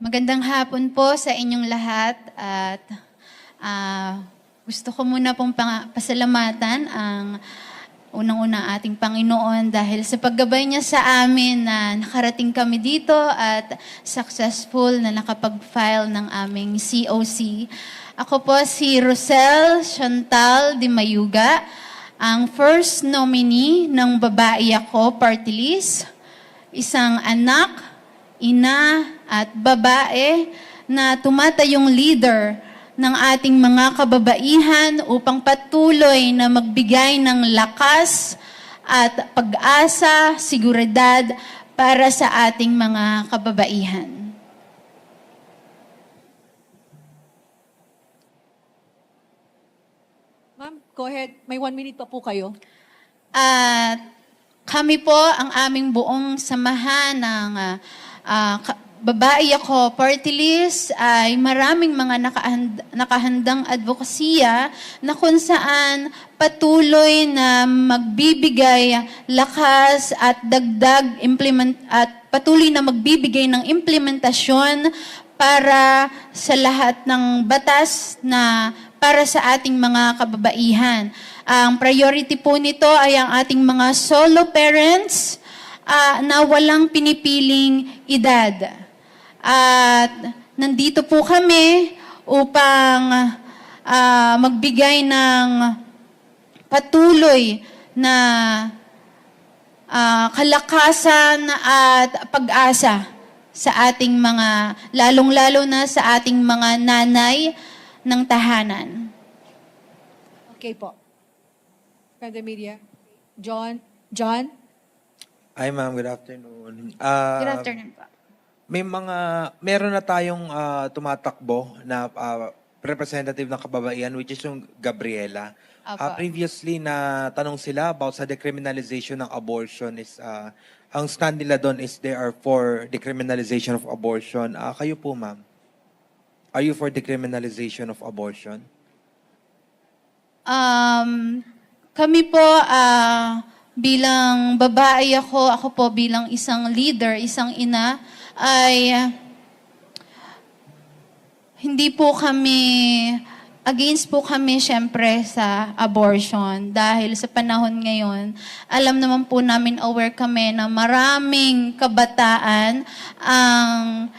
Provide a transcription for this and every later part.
Magandang hapon po sa inyong lahat at gusto ko muna pong pasalamatan ang unang-una ating Panginoon dahil sa paggabay niya sa amin na nakarating kami dito at successful na nakapag-file ng aming COC. Ako po si Rosel Chantal de Mayuga, ang first nominee ng Babae Ako Party List, isang anak, ina at babae na tumatayong leader ng ating mga kababaihan upang patuloy na magbigay ng lakas at pag-asa, seguridad para sa ating mga kababaihan. Ma'am, go ahead. May 1 minute pa po kayo. At kami po, ang aming buong samahan ng Babae Ako Party List ay maraming mga nakahandang advokasya na kung saan patuloy na magbibigay lakas at patuloy na magbibigay ng implementasyon para sa lahat ng batas na para sa ating mga kababaihan. Ang priority po nito ay ang ating mga solo parents na walang pinipiling edad. At nandito po kami upang magbigay ng patuloy na kalakasan at pag-asa sa ating mga, lalong-lalo na sa ating mga nanay ng tahanan. Okay po. From the media. John? Hi ma'am, good afternoon. Good afternoon po. Meron na tayong tumatakbo na representative ng kababaihan, which is yung Gabriela. Apo. Previously na tanong sila about sa decriminalization ng abortion is ang stand nila doon is they are for decriminalization of abortion. Kayo po ma'am, are you for decriminalization of abortion? Kami po bilang babae ako po bilang isang leader, isang ina, ay hindi po kami, against po kami syempre sa abortion. Dahil sa panahon ngayon, alam naman po namin, aware kami na maraming kabataan ang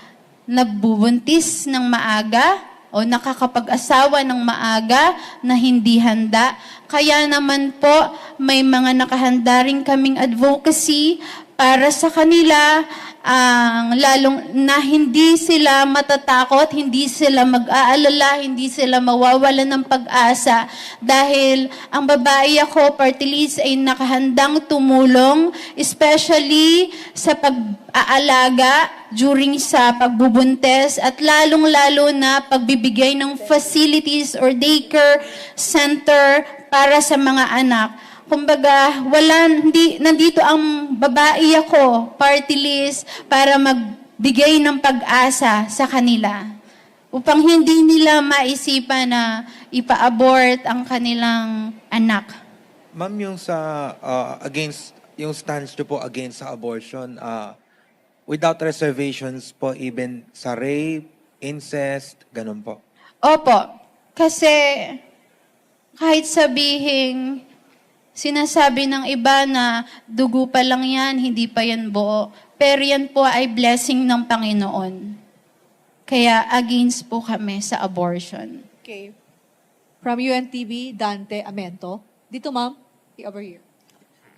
nagbubuntis ng maaga o nakakapag-asawa ng maaga na hindi handa. Kaya naman po, may mga nakahanda rin kaming advocacy para sa kanila, lalong na hindi sila matatakot, hindi sila mag-aalala, hindi sila mawawalan ng pag-asa dahil ang Babae Ako Party List ay nakahandang tumulong, especially sa pag-aalaga during sa pagbubuntes at lalong-lalo na pagbibigay ng facilities or daycare center para sa mga anak. Kumbaga, nandito ang Babae Ako Party List para magbigay ng pag-asa sa kanila. Upang hindi nila maisipan na ipa-abort ang kanilang anak. Ma'am, yung sa against, yung stance nyo po against sa abortion, without reservations po, even sa rape, incest, ganun po? Opo, kasi kahit sabihin, sinasabi ng iba na dugo pa lang yan, hindi pa yan buo. Pero yan po ay blessing ng Panginoon. Kaya against po kami sa abortion. Okay. From UNTV, Dante Amento. Dito ma'am, over here.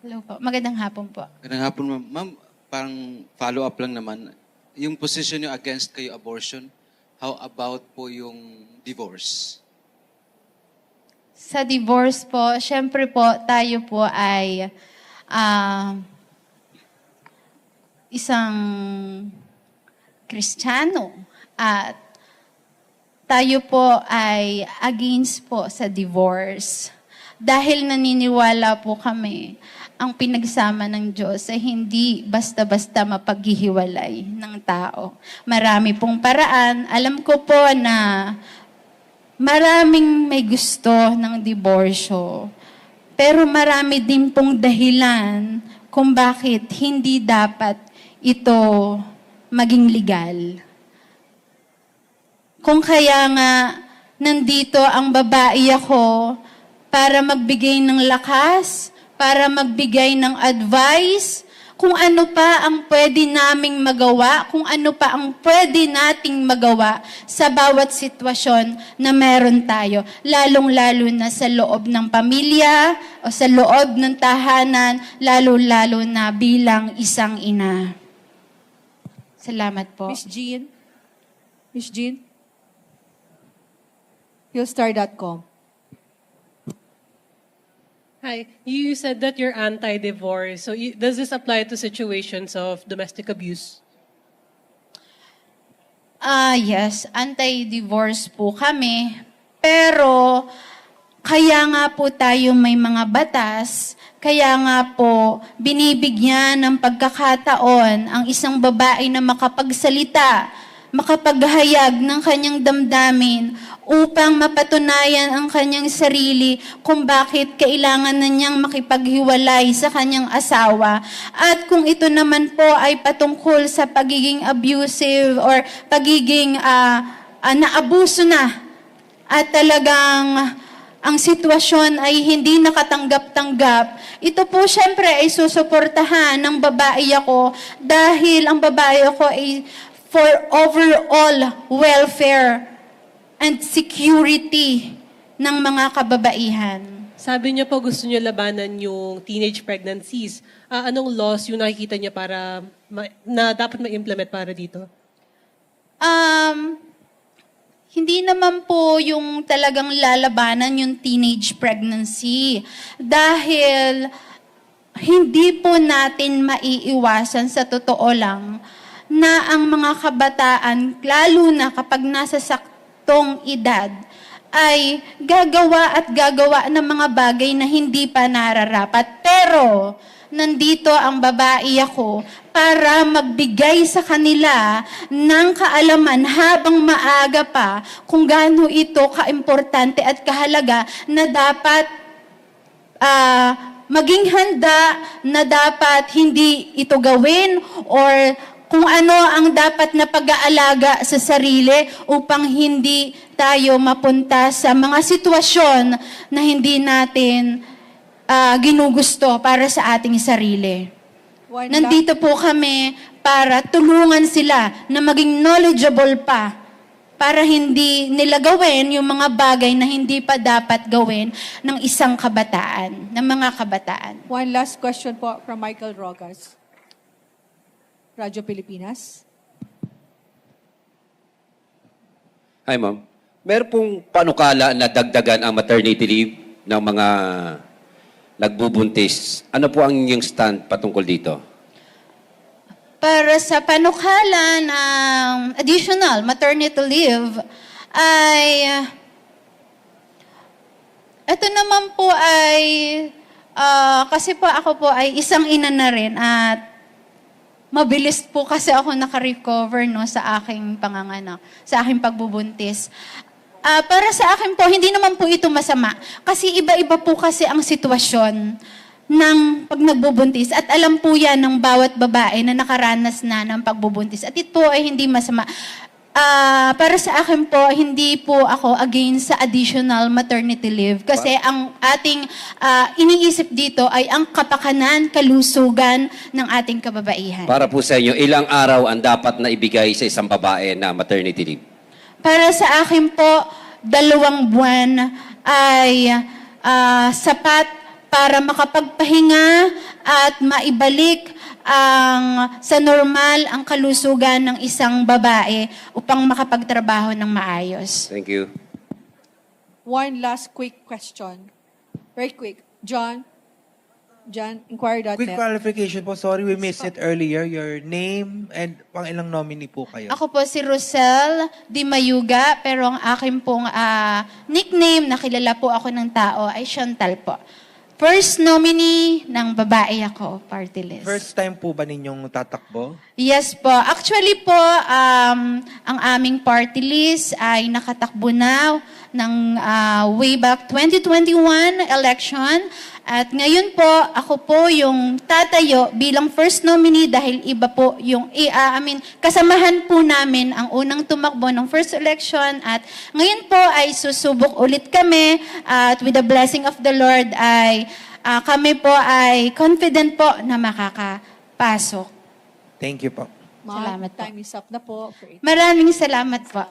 Hello po. Magandang hapon po. Magandang hapon, ma'am. Ma'am, parang follow-up lang naman. Yung position nyo against kayo abortion, how about po yung divorce? Sa divorce po, syempre po, tayo po ay isang Kristiyano at tayo po ay against po sa divorce. Dahil naniniwala po kami, ang pinagsama ng Diyos ay hindi basta-basta mapaghihiwalay ng tao. Marami pong paraan. Alam ko po na maraming may gusto ng diborsyo. Pero marami din pong dahilan kung bakit hindi dapat ito maging legal. Kung kaya nga nandito ang babae ako para magbigay ng lakas, para magbigay ng advice, kung ano pa ang pwede naming magawa, kung ano pa ang pwede nating magawa sa bawat sitwasyon na meron tayo, lalong-lalo na sa loob ng pamilya o sa loob ng tahanan, lalo-lalo na bilang isang ina. Salamat po. Miss Jean? Miss Jean? Hillstar.com. Hi, you said that you're anti-divorce. So does this apply to situations of domestic abuse? Yes, anti-divorce po kami. Pero, kaya nga po tayo may mga batas, kaya nga po binibigyan ng pagkakataon ang isang babae na makapagsalita, makapaghayag ng kanyang damdamin upang mapatunayan ang kanyang sarili kung bakit kailangan na niyang makipaghiwalay sa kanyang asawa. At kung ito naman po ay patungkol sa pagiging abusive or pagiging naabuso na at talagang ang sitwasyon ay hindi nakatanggap-tanggap, ito po syempre ay susuportahan ng babae ako dahil ang babae ako ay for overall welfare and security ng mga kababaihan. Sabi niyo po gusto niyo labanan yung teenage pregnancies. Anong laws yung nakikita niya para na dapat ma-implement para dito? Hindi naman po yung talagang lalabanan yung teenage pregnancy. Dahil hindi po natin maiiwasan sa totoo lang na ang mga kabataan, lalo na kapag nasa saktong edad, ay gagawa ng mga bagay na hindi pa nararapat. Pero, nandito ang babae ako para magbigay sa kanila ng kaalaman habang maaga pa kung gaano ito kaimportante at kahalaga na dapat maging handa, na dapat hindi ito gawin or kung ano ang dapat na pag-aalaga sa sarili upang hindi tayo mapunta sa mga sitwasyon na hindi natin ginugusto para sa ating sarili. Nandito po kami para tulungan sila na maging knowledgeable pa para hindi nila gawin yung mga bagay na hindi pa dapat gawin ng isang kabataan, ng mga kabataan. One last question po from Michael Rogas. Radyo Pilipinas. Hi, ma'am. Meron pong panukala na dagdagan ang maternity leave ng mga nagbubuntis. Ano po ang inyong stand patungkol dito? Para sa panukala ng additional maternity leave ay ito naman po ay kasi po ako po ay isang ina na rin at mabilis po kasi ako naka-recover sa aking panganganak, sa aking pagbubuntis. Para sa akin po, hindi naman po ito masama. Kasi iba-iba po kasi ang sitwasyon ng pag nagbubuntis. At alam po yan ng bawat babae na nakaranas na ng pagbubuntis. At ito ay hindi masama. Para sa akin po, hindi po ako against sa additional maternity leave. Kasi ang ating iniisip dito ay ang kapakanan, kalusugan ng ating kababaihan. Para po sa inyo, ilang araw ang dapat na ibigay sa isang babae na maternity leave? Para sa akin po, 2 buwan ay sapat para makapagpahinga at maibalik sa normal ang kalusugan ng isang babae upang makapagtrabaho ng maayos. Thank you. One last quick question. Very quick. John, Inquirer.net. Quick clarification po. Sorry, we missed it earlier. Your name and pang-ilang nominee po kayo? Ako po si Rosel Di Mayuga, pero ang akin pong nickname na kilala po ako ng tao ay Chantal po. First nominee ng babae ako, party list. First time po ba ninyong tatakbo? Yes po. Actually po, ang aming party list ay nakatakbo na ng way back 2021 election. At ngayon po, ako po yung tatayo bilang first nominee dahil iba po yung, kasamahan po namin ang unang tumakbo ng first election at ngayon po ay susubok ulit kami at with the blessing of the Lord ay kami po ay confident po na makakapasok. Thank you po. Ma'am, Salamat po. time is up na po. Maraming salamat po.